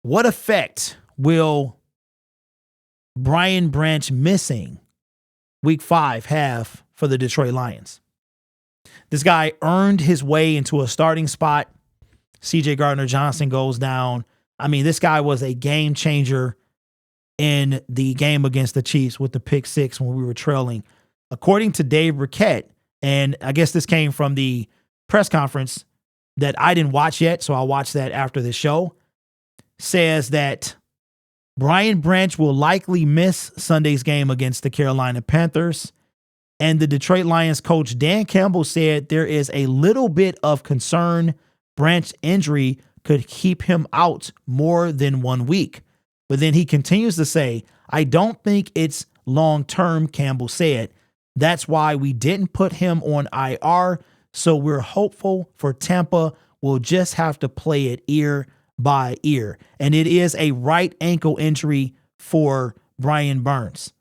What effect will Brian Branch missing week 5 have for the Detroit Lions? This guy earned his way into a starting spot. CJ Gardner-Johnson goes down. I mean, this guy was a game changer in the game against the Chiefs with the pick 6 when we were trailing. According to Dave Burkett, and I guess this came from the press conference that I didn't watch yet, so I'll watch that after the show, says that Brian Branch will likely miss Sunday's game against the Carolina Panthers. And the Detroit Lions coach Dan Campbell said there is a little bit of concern Branch's injury could keep him out more than 1 week. But then he continues to say, I don't think it's long-term, Campbell said. That's why we didn't put him on IR. So we're hopeful for Tampa. We'll just have to play it ear by ear. And it is a right ankle injury for Brian Burns.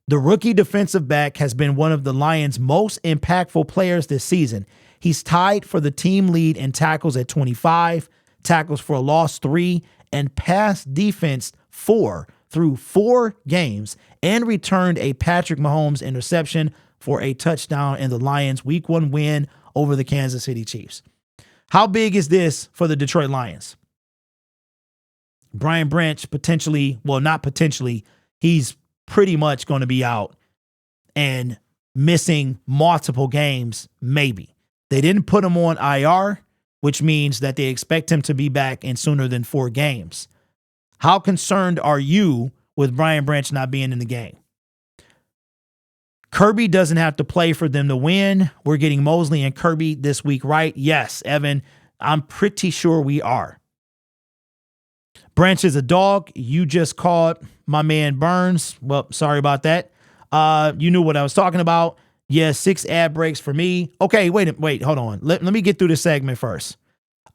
The rookie defensive back has been one of the Lions' most impactful players this season. He's tied for the team lead in tackles at 25, tackles for a loss 3, and pass defense 4 through 4 games, and returned a Patrick Mahomes interception for a touchdown in the Lions' Week 1 win over the Kansas City Chiefs. How big is this for the Detroit Lions? Brian Branch potentially, well, not potentially, he's pretty much going to be out and missing multiple games, maybe. They didn't put him on IR, which means that they expect him to be back in sooner than 4 games. How concerned are you with Brian Branch not being in the game? Kirby doesn't have to play for them to win. We're getting Mosley and Kirby this week, right? Yes, Evan, I'm pretty sure we are. Branch is a dog. You just called my man Burns. Well, sorry about that. You knew what I was talking about. Yeah, 6 ad breaks for me. Okay, wait, hold on. Let me get through this segment first.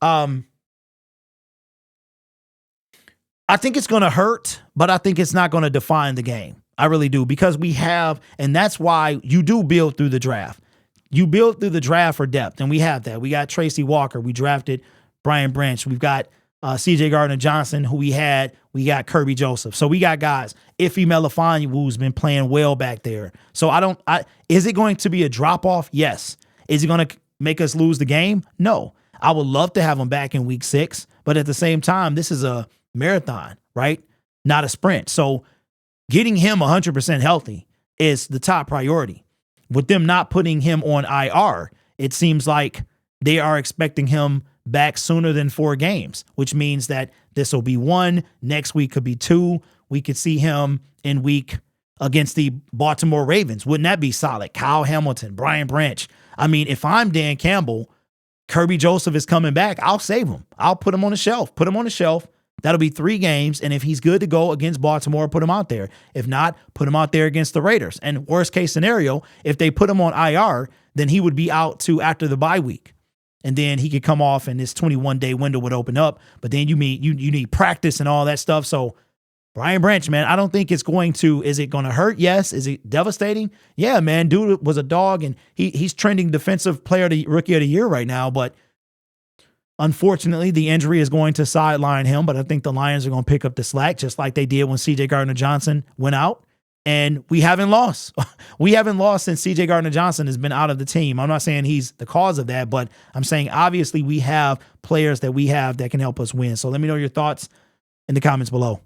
I think it's going to hurt, but I think it's not going to define the game. I really do, because we have, and that's why you do build through the draft. You build through the draft for depth, and we have that. We got Tracy Walker. We drafted Brian Branch. We've got CJ Gardner-Johnson, who we had. We got Kirby Joseph. So we got guys. Ife Melifonwu, who's been playing well back there. So is it going to be a drop-off? Yes. Is it going to make us lose the game? No. I would love to have him back in week 6, but at the same time, this is a marathon, right? Not a sprint. So getting him 100% healthy is the top priority. With them not putting him on IR, it seems like they are expecting him back sooner than 4 games, which means that this will be 1. Next week could be 2. We could see him in week against the Baltimore Ravens. Wouldn't that be solid? Kyle Hamilton, Brian Branch. I mean, if I'm Dan Campbell, Kirby Joseph is coming back, I'll save him. I'll put him on the shelf. Put him on the shelf. That'll be 3 games. And if he's good to go against Baltimore, put him out there. If not, put him out there against the Raiders. And worst case scenario, if they put him on IR, then he would be out to after the bye week. And then he could come off and this 21-day window would open up. But then you need practice and all that stuff. So Brian Branch, man, I don't think it's going to, is it going to hurt? Yes. Is it devastating? Yeah, man, dude was a dog, and he's trending defensive player to rookie of the year right now. But unfortunately, the injury is going to sideline him. But I think the Lions are going to pick up the slack, just like they did when CJ Gardner-Johnson went out. And we haven't lost. We haven't lost since CJ Gardner-Johnson has been out of the team. I'm not saying he's the cause of that, but I'm saying obviously we have players that we have that can help us win. So let me know your thoughts in the comments below.